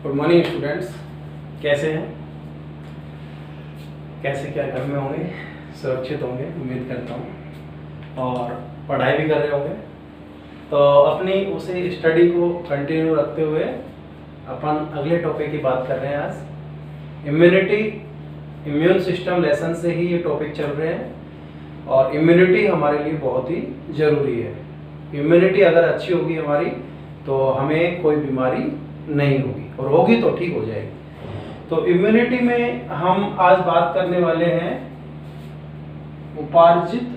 Good morning students, कैसे हैं? कैसे क्या घर में होंगे? सुरक्षित होंगे उम्मीद करता हूँ, और पढ़ाई भी कर रहे होंगे। तो अपनी उसी स्टडी को कंटिन्यू रखते हुए अपन अगले टॉपिक की बात कर रहे हैं। आज इम्यून सिस्टम लेसन से ही ये टॉपिक चल रहे हैं, और इम्यूनिटी हमारे लिए बहुत ही ज़रूरी है। इम्यूनिटी अगर अच्छी होगी हमारी तो हमें कोई बीमारी नहीं होगी, और होगी तो ठीक हो जाएगी। तो इम्यूनिटी में हम आज बात करने वाले हैं उपार्जित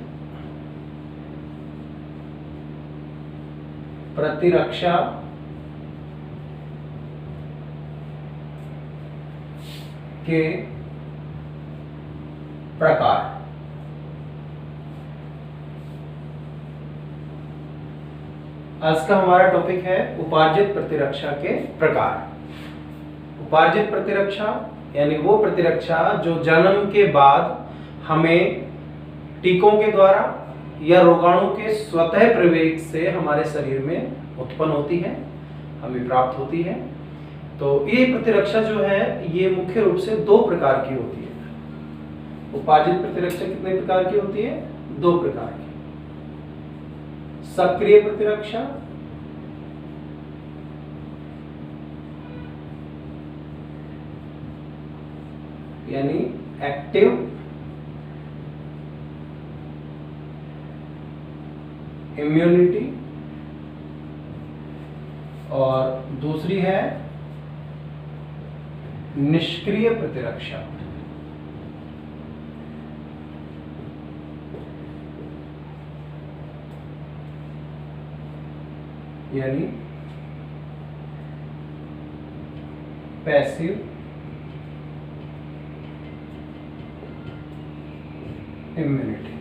प्रतिरक्षा के प्रकार। आज का हमारा टॉपिक है उपार्जित प्रतिरक्षा के प्रकार। उपार्जित प्रतिरक्षा यानी वो प्रतिरक्षा जो जन्म के बाद हमें टीकों के द्वारा या रोगाणु के स्वतः प्रवेश से हमारे शरीर में उत्पन्न होती है, हमें प्राप्त होती है। तो ये प्रतिरक्षा जो है ये मुख्य रूप से दो प्रकार की होती है। उपार्जित प्रतिरक्षा कितने प्रकार की होती है? दो प्रकार की। सक्रिय प्रतिरक्षा यानी एक्टिव इम्यूनिटी, और दूसरी है निष्क्रिय प्रतिरक्षा यानी पैसिव इम्यूनिटी।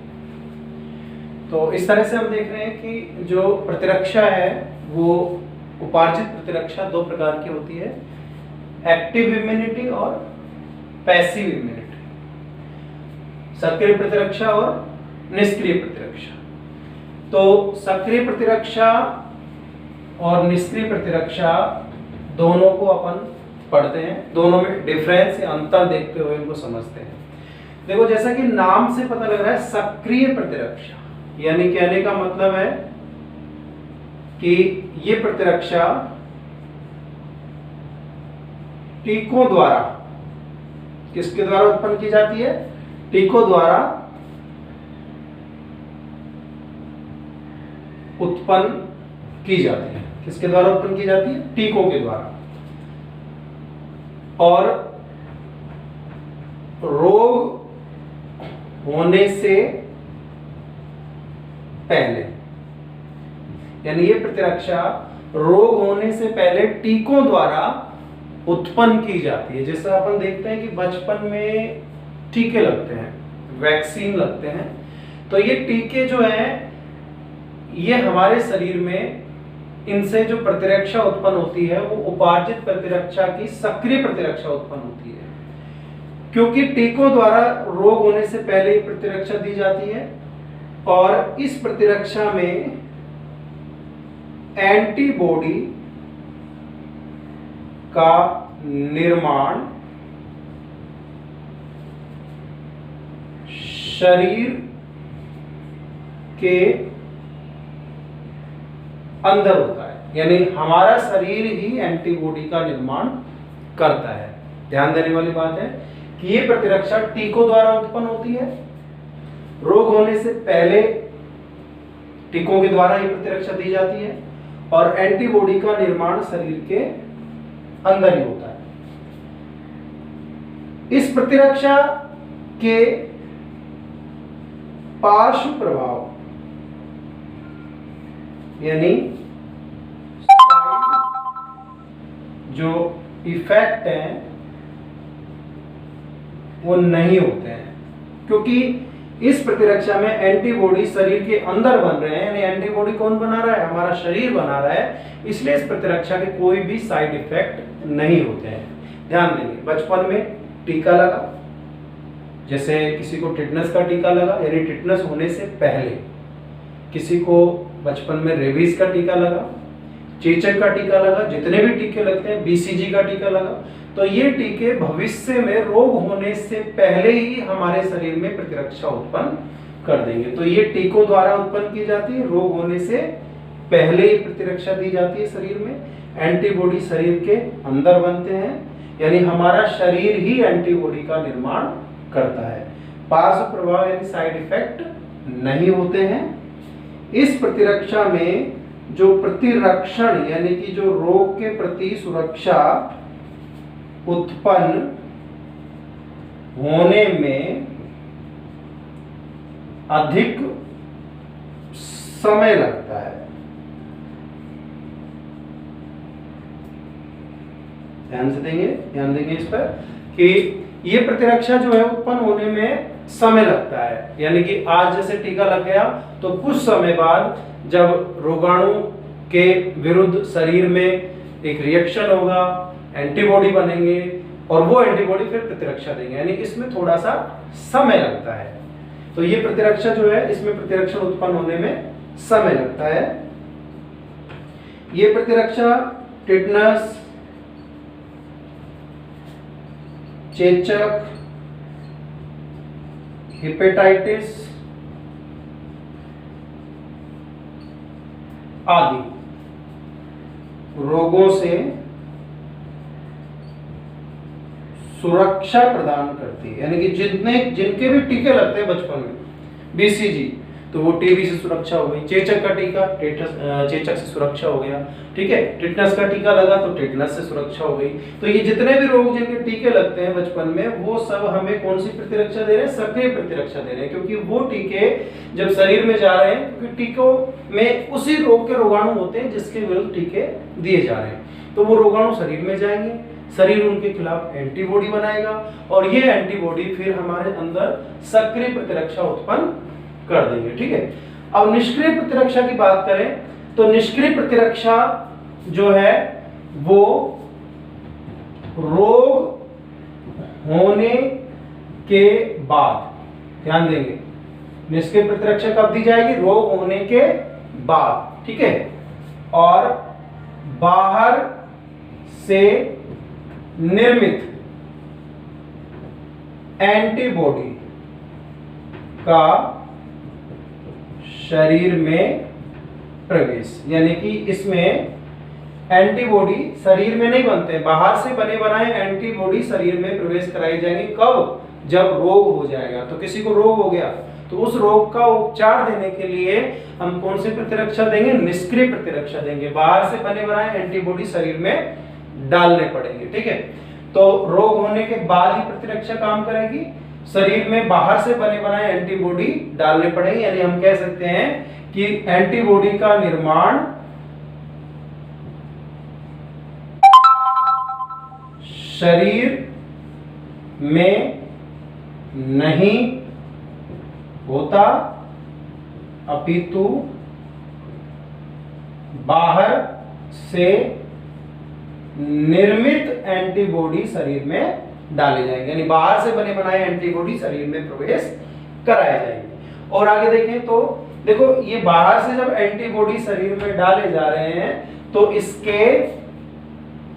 तो इस तरह से हम देख रहे हैं कि जो प्रतिरक्षा है वो उपार्जित प्रतिरक्षा दो प्रकार की होती है, एक्टिव इम्यूनिटी और पैसिव इम्यूनिटी, सक्रिय प्रतिरक्षा और निष्क्रिय प्रतिरक्षा। तो सक्रिय प्रतिरक्षा और निष्क्रिय प्रतिरक्षा दोनों को अपन पढ़ते हैं, दोनों में डिफरेंस या अंतर देखते हुए इनको समझते हैं। देखो, जैसा कि नाम से पता लग रहा है सक्रिय प्रतिरक्षा, यानी कहने का मतलब है कि ये प्रतिरक्षा टीकों द्वारा, किसके द्वारा उत्पन्न की जाती है? टीकों द्वारा उत्पन्न की जाती है। किसके द्वारा उत्पन्न की जाती है? टीकों के द्वारा। और रोग होने से पहले, यानी ये प्रतिरक्षा रोग होने से पहले टीकों द्वारा उत्पन्न की जाती है। जैसा अपन देखते हैं कि बचपन में टीके लगते हैं, वैक्सीन लगते हैं, तो ये टीके जो हैं ये हमारे शरीर में, इनसे जो प्रतिरक्षा उत्पन्न होती है वो उपार्जित प्रतिरक्षा की सक्रिय प्रतिरक्षा उत्पन्न होती है, क्योंकि टीकों द्वारा रोग होने से पहले ही प्रतिरक्षा दी जाती है। और इस प्रतिरक्षा में एंटीबॉडी का निर्माण शरीर के अंदर होता है, यानी हमारा शरीर ही एंटीबॉडी का निर्माण करता है। ध्यान देने वाली बात है कि ये प्रतिरक्षा टीकों द्वारा उत्पन्न होती है, रोग होने से पहले टीकों के द्वारा ये प्रतिरक्षा दी जाती है, और एंटीबॉडी का निर्माण शरीर के अंदर ही होता है। इस प्रतिरक्षा के पार्श्व प्रभाव यानी जो इफेक्ट हैं वो नहीं होते हैं, क्योंकि इस प्रतिरक्षा में एंटीबॉडी शरीर के अंदर बन रहे हैं। यानी एंटीबॉडी कौन बना रहा है? हमारा शरीर बना रहा है, इसलिए इस प्रतिरक्षा के कोई भी साइड इफेक्ट नहीं होते हैं। ध्यान देंगे, बचपन में टीका लगा, जैसे किसी को टिटनस का टीका लगा, यानी टिटनस होने से पहले, किसी को बचपन में रेबीज का टीका लगा, चेचक का टीका लगा, जितने भी टीके लगते हैं, बीसीजी का टीका लगा, तो ये टीके भविष्य में रोग होने से पहले ही हमारे शरीर में प्रतिरक्षा उत्पन्न कर देंगे। तो ये टीकों द्वारा उत्पन्न की जाती है, रोग होने से पहले ही प्रतिरक्षा दी जाती है शरीर में। एंटीबॉडी शरीर के अंदर बनते हैं, यानी हमारा शरीर ही एंटीबॉडी का निर्माण करता है। पार्श्व प्रभाव यानी साइड इफेक्ट नहीं होते हैं। इस प्रतिरक्षा में जो प्रतिरक्षण यानी कि जो रोग के प्रति सुरक्षा उत्पन्न होने में अधिक समय लगता है। ध्यान देंगे इस पर कि ये प्रतिरक्षा जो है उत्पन्न होने में समय लगता है, यानी कि आज जैसे टीका लग गया तो कुछ समय बाद जब रोगाणु के विरुद्ध शरीर में एक रिएक्शन होगा, एंटीबॉडी बनेंगे और वो एंटीबॉडी फिर प्रतिरक्षा देंगे, यानी इसमें थोड़ा सा समय लगता है। तो ये प्रतिरक्षा जो है इसमें प्रतिरक्षण उत्पन्न होने में समय लगता है। ये प्रतिरक्षा टिटनस, चेचक, हेपेटाइटिस आदि रोगों से सुरक्षा प्रदान करती है, यानी कि जिनके भी टीके लगते हैं बचपन में, बीसीजी तो वो टीबी से सुरक्षा हो गई, चेचक का टीका चेचक से सुरक्षा हो गया, ठीक है, टिटनस का टीका लगा तो टिटनस से सुरक्षा हो गई। तो ये जितने भी रोग जिनके टीके लगते हैं बचपन में, वो सब हमें कौन सी प्रतिरक्षा दे रहे हैं? सक्रिय प्रतिरक्षा दे रहे हैं, क्योंकि वो टीके जब शरीर में जा रहे हैं, क्योंकि टीकों में उसी रोग के रोगाणु होते हैं जिसके विरुद्ध टीके दिए जा रहे हैं, तो वो रोगाणु शरीर में जाएंगे, शरीर उनके खिलाफ एंटीबॉडी बनाएगा और ये एंटीबॉडी फिर हमारे अंदर सक्रिय प्रतिरक्षा उत्पन्न कर देंगे, ठीक है। अब निष्क्रिय प्रतिरक्षा की बात करें तो निष्क्रिय प्रतिरक्षा जो है वो रोग होने के बाद, ध्यान देंगे, निष्क्रिय प्रतिरक्षा कब दी जाएगी? रोग होने के बाद, ठीक है, और बाहर से निर्मित एंटीबॉडी का शरीर में प्रवेश, यानी कि इसमें एंटीबॉडी शरीर में नहीं बनते, बाहर से बने बनाए एंटीबॉडी शरीर में प्रवेश कराई जाएंगी। कब? जब रोग हो जाएगा। तो किसी को रोग हो गया तो उस रोग का उपचार देने के लिए हम कौन सी प्रतिरक्षा देंगे? निष्क्रिय प्रतिरक्षा देंगे, बाहर से बने बनाए एंटीबॉडी शरीर में डालने पड़ेंगे, ठीक है। तो रोग होने के बाद ही प्रतिरक्षा काम करेगी, शरीर में बाहर से बने बनाए एंटीबॉडी डालने पड़ेंगे, यानी हम कह सकते हैं कि एंटीबॉडी का निर्माण शरीर में नहीं होता, अपितु बाहर से निर्मित एंटीबॉडी शरीर में डाले जाएंगे, यानी बाहर से बने बनाए एंटीबॉडी शरीर में प्रवेश कराए जाएंगे। और आगे देखें तो देखो, ये बाहर से जब एंटीबॉडी शरीर में डाले जा रहे हैं तो इसके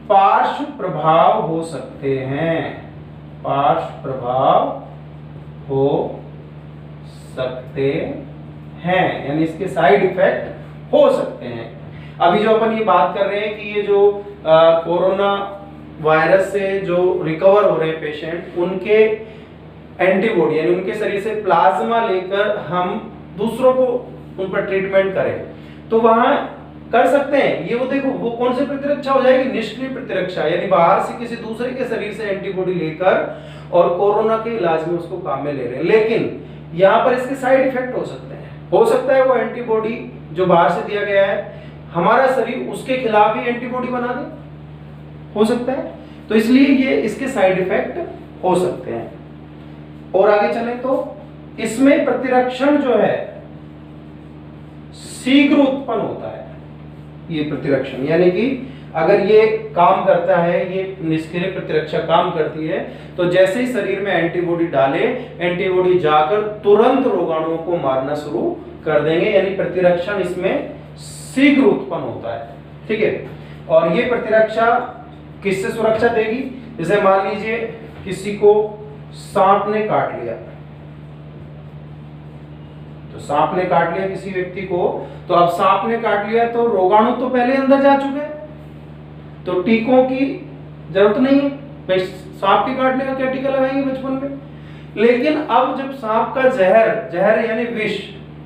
पार्श्व प्रभाव हो सकते हैं, पार्श्व प्रभाव हो सकते हैं, यानी इसके साइड इफेक्ट हो सकते हैं। अभी जो अपन ये बात कर रहे हैं कि ये जो कोरोना वायरस से जो रिकवर हो रहे हैं पेशेंट, उनके एंटीबॉडी यानी उनके शरीर से प्लाज्मा लेकर हम दूसरों को उन पर ट्रीटमेंट करें तो वहां कर सकते हैं। ये वो देखो, वो कौन सी प्रतिरक्षा हो जाएगी? निष्क्रिय प्रतिरक्षा, यानी बाहर से किसी दूसरे के शरीर से एंटीबॉडी लेकर और कोरोना के इलाज में उसको काम में ले रहे हैं, लेकिन यहाँ पर इसके साइड इफेक्ट हो सकते हैं। हो सकता है वो एंटीबॉडी जो बाहर से दिया गया है, हमारा शरीर उसके खिलाफ ही एंटीबॉडी बना दे, हो सकता है, तो इसलिए ये इसके साइड इफेक्ट हो सकते हैं। और आगे चलें तो इसमें प्रतिरक्षण जो है शीघ्र उत्पन्न होता है, ये प्रतिरक्षण, यानी कि अगर ये काम करता है, ये निष्क्रिय प्रतिरक्षा काम करती है, तो जैसे ही शरीर में एंटीबॉडी डाले, एंटीबॉडी जाकर तुरंत रोगाणुओं को मारना शुरू कर देंगे, यानी प्रतिरक्षण इसमें शीघ्र उत्पन्न होता है। ठीक है। और ये प्रतिरक्षा किससे सुरक्षा देगी? जैसे मान लीजिए किसी को सांप ने काट लिया, तो सांप ने काट लिया किसी व्यक्ति को, तो अब सांप ने काट लिया तो रोगाणु तो पहले अंदर जा चुके हैं, तो टीकों की जरूरत नहीं है। भाई सांप के काटने का क्या टीका लगाएंगे बचपन में? लेकिन अब जब सांप का जहर यानी विष,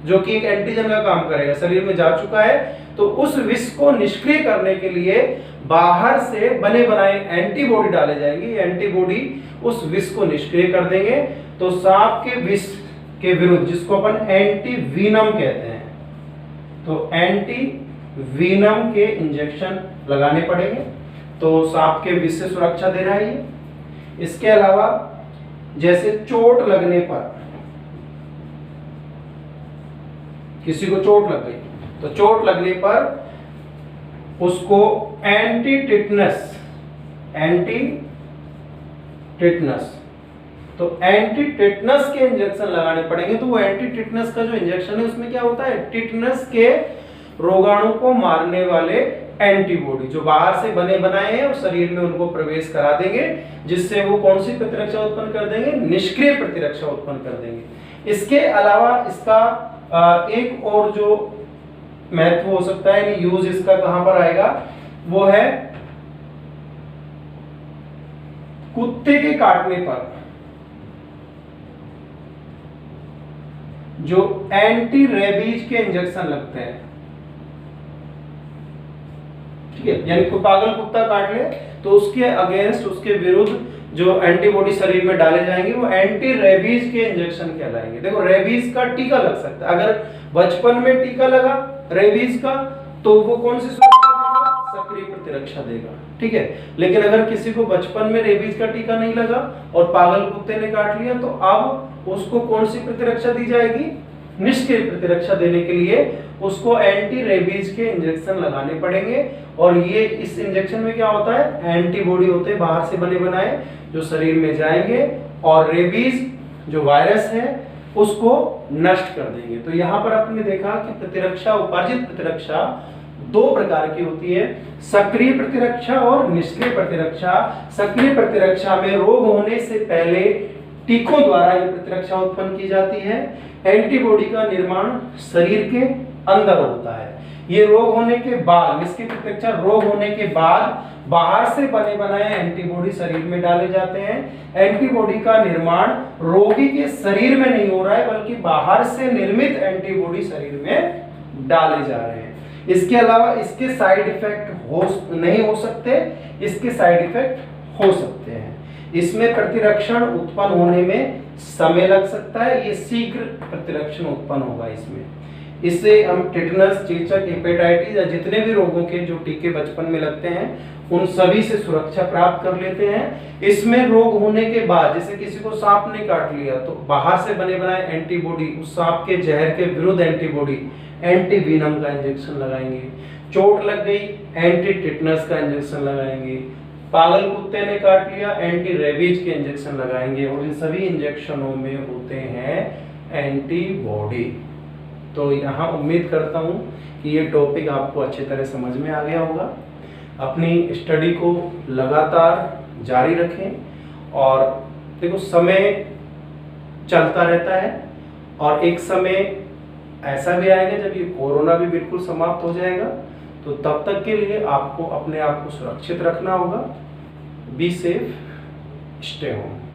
जो कि एक एंटीजन का काम करेगा, शरीर में जा चुका है, तो उस विष को निष्क्रिय करने के लिए बाहर से बने बनाए एंटीबॉडी डाले जाएंगे। एंटीबॉडी उस विष को निष्क्रिय कर देंगे। तो सांप के विष के विरुद्ध, जिसको अपन एंटी वीनम कहते हैं, तो एंटी वीनम के इंजेक्शन लगाने पड़ेंगे। तो सांप के विष से सुरक्षा दे रहा है ये। इसके अलावा जैसे चोट लगने पर, किसी को चोट लग गई, तो चोट लगने पर उसको एंटी टिटनस, तो एंटी टिटनस के इंजेक्शन लगाने पड़ेंगे। तो वो एंटी टिटनस का जो इंजेक्शन है उसमें क्या होता है? टिटनस के रोगाणु को मारने वाले एंटीबॉडी जो बाहर से बने बनाए हैं और शरीर में उनको प्रवेश करा देंगे, जिससे वो कौन सी प्रतिरक्षा उत्पन्न कर देंगे? निष्क्रिय प्रतिरक्षा उत्पन्न कर देंगे। इसके अलावा इसका एक और जो महत्व हो सकता है, यूज इसका कहां पर आएगा, वो है कुत्ते के काटने पर जो एंटी रेबीज के इंजेक्शन लगते हैं। ठीक है, यानी कोई पागल कुत्ता काट ले तो उसके अगेंस्ट, उसके विरुद्ध जो एंटीबॉडी शरीर में डाले जाएंगे वो एंटी रेबीज के इंजेक्शन कहलाएंगे। देखो रेबीज का टीका लग सकता है, अगर बचपन में टीका लगा रेबीज का तो वो कौन सी सुरक्षा देगा? सक्रिय प्रतिरक्षा देगा। ठीक है, लेकिन अगर किसी को बचपन में रेबीज का टीका नहीं लगा और पागल कुत्ते ने काट लिया तो अब उसको कौन सी प्रतिरक्षा दी जाएगी? निष्क्रिय प्रतिरक्षा देने के लिए उसको एंटी रेबीज के इंजेक्शन लगाने पड़ेंगे। और ये इस इंजेक्शन में क्या होता है? एंटीबॉडी होते हैं बाहर से बने बनाए जो शरीर में जाएंगे और रेबीज जो वायरस है उसको नष्ट कर देंगे। तो यहाँ पर आपने देखा कि प्रतिरक्षा, उपार्जित प्रतिरक्षा दो प्रकार की होती है, सक्रिय प्रतिरक्षा और निष्क्रिय प्रतिरक्षा। सक्रिय प्रतिरक्षा में रोग होने से पहले टीकों द्वारा ये प्रतिरक्षा उत्पन्न की जाती है। एंटीबॉडी का निर्माण शरीर के अंदर होता है। ये रोग होने के बाद, निष्क्रिय प्रतिरक्षा रोग होने के बाद बाहर से बने बनाए एंटीबॉडी शरीर में डाले जाते हैं। एंटीबॉडी का निर्माण रोगी के शरीर में नहीं हो रहा है बल्कि बाहर से निर्मित एंटीबॉडी शरीर में डाले जा रहे हैं। इसके अलावा इसके साइड इफेक्ट नहीं हो सकते, इसके साइड इफेक्ट हो सकते हैं। इसमें प्रतिरक्षण उत्पन्न होने में समय लग सकता है, ये शीघ्र प्रतिरक्षण उत्पन्न होगा इसमें। इससे हम टिटनस, चेचक, हेपेटाइटिस या जितने भी रोगों के जो टीके बचपन में लगते हैं उन सभी से सुरक्षा प्राप्त कर लेते हैं। इसमें रोग होने के बाद, जैसे किसी को सांप ने काट लिया तो बाहर से बने बनाए एंटीबॉडी, उस सांप के जहर के विरुद्ध एंटीबॉडी, एंटी वीनम का इंजेक्शन लगाएंगे। चोट लग गई, एंटी टिटनस का इंजेक्शन लगाएंगे। पागल कुत्ते ने काट लिया, एंटी रेबीज के इंजेक्शन लगाएंगे। और इन सभी इंजेक्शनों में होते हैं एंटीबॉडी। तो यहाँ उम्मीद करता हूँ कि ये टॉपिक आपको अच्छी तरह समझ में आ गया होगा। अपनी स्टडी को लगातार जारी रखें और देखो समय चलता रहता है और एक समय ऐसा भी आएगा जब ये कोरोना भी बिल्कुल समाप्त हो जाएगा। तो तब तक के लिए आपको अपने आप को सुरक्षित रखना होगा। Be safe, stay home.